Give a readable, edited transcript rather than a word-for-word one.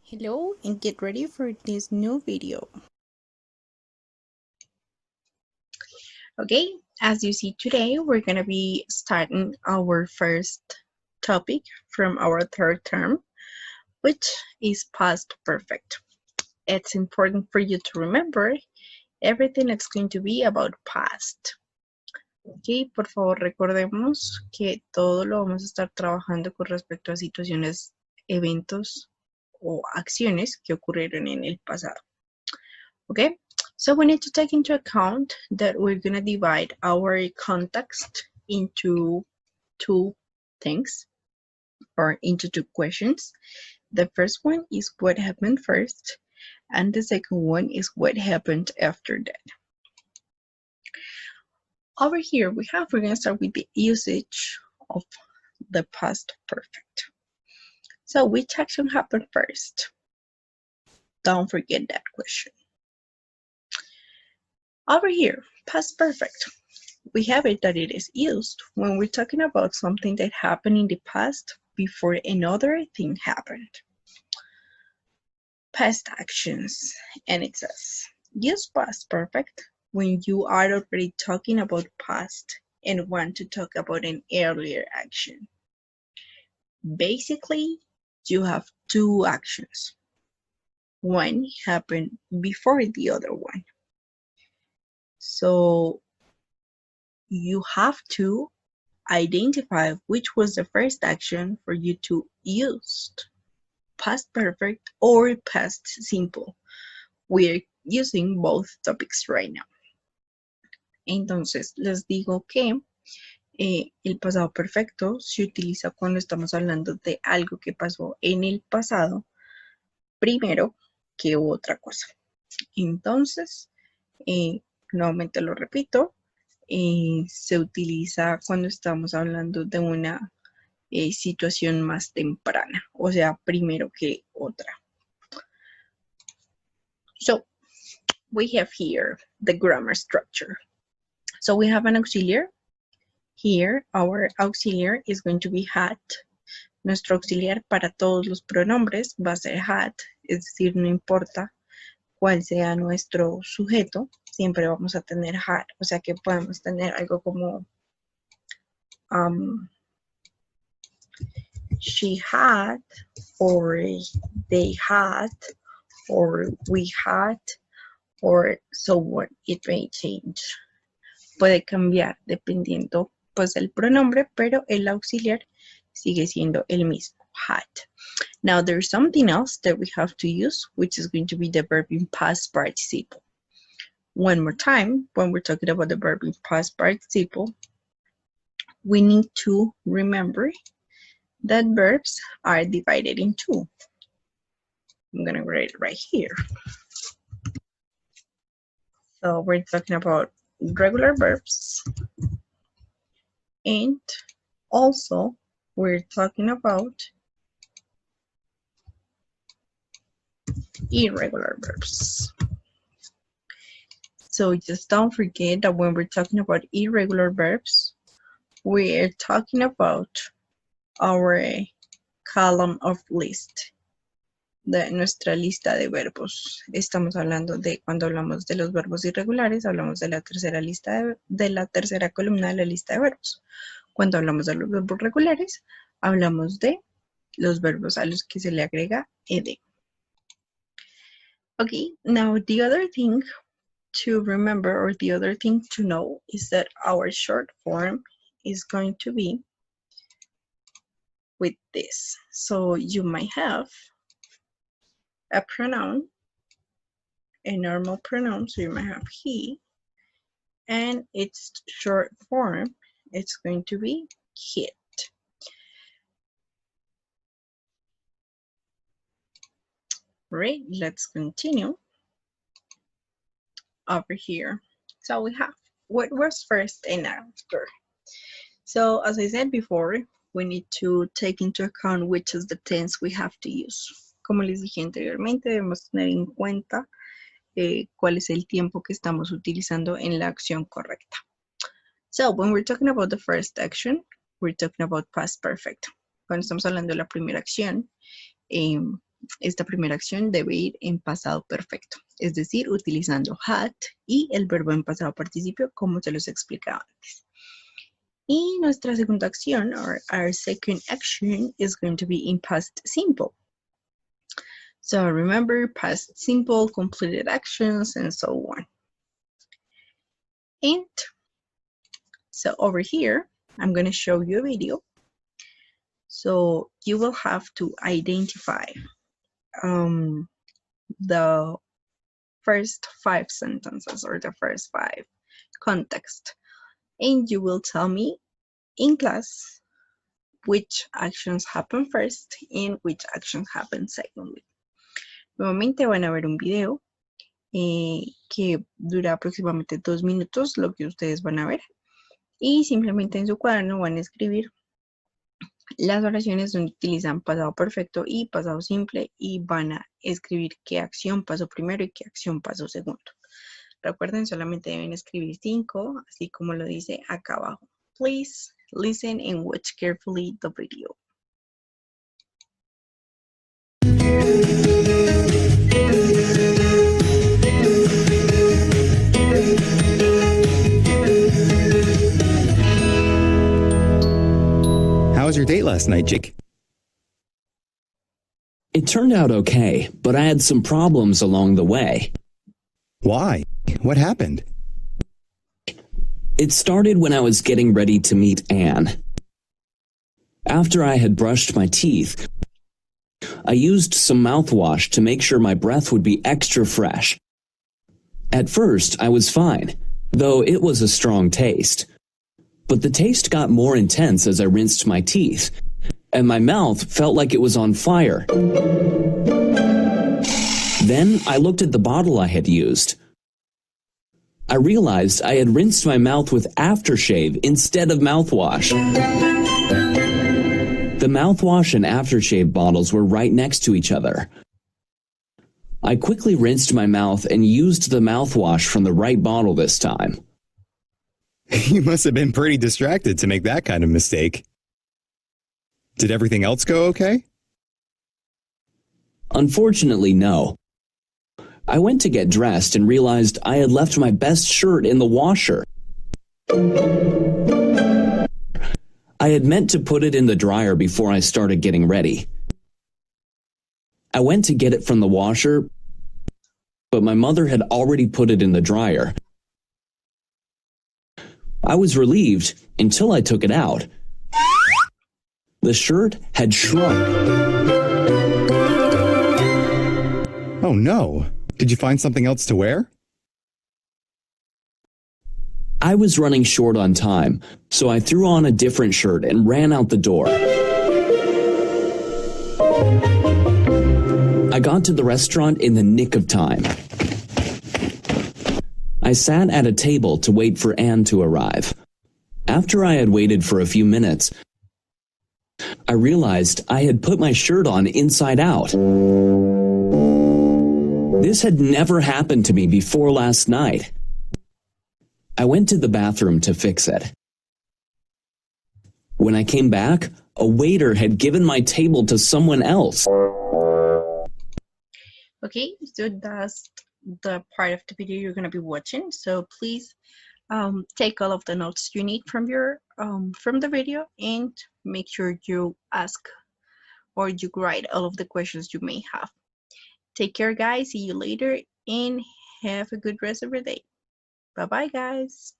Hello and get ready for this new video. Okay, as you see today, we're going to be starting our first topic from our third term, which is past perfect. It's important for you to remember everything that's going to be about past. Ok, por favor recordemos que todo lo vamos a estar trabajando con respecto a situaciones, eventos o acciones que ocurrieron en el pasado. Okay, so we need to take into account that we're gonna divide our context into two things or into two questions. The first one is what happened first, and the second one is what happened after that. Over here we're gonna start with the usage of the past perfect. So which action happened first? Don't forget that question. Over here, past perfect. We have it that it is used when we're talking about something that happened in the past before another thing happened. Past actions, and it says, use past perfect when you are already talking about past and want to talk about an earlier action. Basically, you have two actions. One happened before the other one. So you have to identify which was the first action for you to use, past perfect or past simple. We're using both topics right now. Entonces, les digo que el pasado perfecto se utiliza cuando estamos hablando de algo que pasó en el pasado primero que otra cosa. Entonces, nuevamente lo repito, se utiliza cuando estamos hablando de una situación más temprana, o sea, primero que otra. So, we have here the grammar structure. So we have an auxiliary. Here, our auxiliary is going to be had. Nuestro auxiliar para todos los pronombres va a ser had, es decir, no importa cuál sea nuestro sujeto, siempre vamos a tener had. O sea que podemos tener algo como she had, or they had, or we had, or so on. It may change. Puede cambiar dependiendo pues del pronombre, pero el auxiliar sigue siendo el mismo, had. Now there's something else that we have to use, which is going to be the verb in past participle. One more time, when we're talking about the verb in past participle, we need to remember that verbs are divided in two. I'm gonna write it right here. So we're talking about regular verbs, and also we're talking about irregular verbs. So just don't forget that when we're talking about irregular verbs, we're talking about our column of list, de nuestra lista de verbos. Estamos hablando de, cuando hablamos de los verbos irregulares, hablamos de la tercera lista de la tercera columna de la lista de verbos. Cuando hablamos de los verbos regulares, hablamos de los verbos a los que se le agrega ed. Okay, now the other thing to remember, or the other thing to know, is that our short form is going to be with this. So you might have a pronoun, a normal pronoun, so you might have he, and its short form, it's going to be hit. Right, let's continue over here. So we have what was first and after. So as I said before, we need to take into account which is the tense we have to use. Como les dije anteriormente, debemos tener en cuenta cuál es el tiempo que estamos utilizando en la acción correcta. So when we're talking about the first action, we're talking about past perfect. Cuando estamos hablando de la primera acción, esta primera acción debe ir en pasado perfecto, es decir, utilizando had y el verbo en pasado participio, como se los explicaba antes. Y nuestra segunda acción, or our second action, is going to be in past simple. So remember, past simple, completed actions, and so on. And so over here, I'm going to show you a video. So you will have to identify the first 5 sentences or the first 5 context. And you will tell me in class which actions happen first and which actions happen secondly. Nuevamente van a ver un video que dura aproximadamente 2 minutos, lo que ustedes van a ver. Y simplemente en su cuaderno van a escribir las oraciones donde utilizan pasado perfecto y pasado simple y van a escribir qué acción pasó primero y qué acción pasó segundo. Recuerden, solamente deben escribir 5, así como lo dice acá abajo. Please listen and watch carefully the video. How was your date last night, Jake? It turned out okay, but I had some problems along the way. Why? What happened? It started when I was getting ready to meet Anne. After I had brushed my teeth, I used some mouthwash to make sure my breath would be extra fresh. At first, I was fine, though it was a strong taste. But the taste got more intense as I rinsed my teeth, and my mouth felt like it was on fire. Then I looked at the bottle I had used. I realized I had rinsed my mouth with aftershave instead of mouthwash. The mouthwash and aftershave bottles were right next to each other. I quickly rinsed my mouth and used the mouthwash from the right bottle this time. You must have been pretty distracted to make that kind of mistake. Did everything else go okay? Unfortunately, no. I went to get dressed and realized I had left my best shirt in the washer. I had meant to put it in the dryer before I started getting ready. I went to get it from the washer, but my mother had already put it in the dryer. I was relieved until I took it out. The shirt had shrunk. Oh no! Did you find something else to wear? I was running short on time, so I threw on a different shirt and ran out the door. I got to the restaurant in the nick of time. I sat at a table to wait for Anne to arrive. After I had waited for a few minutes, I realized I had put my shirt on inside out. This had never happened to me before last night. I went to the bathroom to fix it. When I came back, a waiter had given my table to someone else. Okay, so that's the part of the video you're going to be watching. So please take all of the notes you need from the video and make sure you ask or you write all of the questions you may have. Take care, guys. See you later and have a good rest of your day. Bye-bye, guys.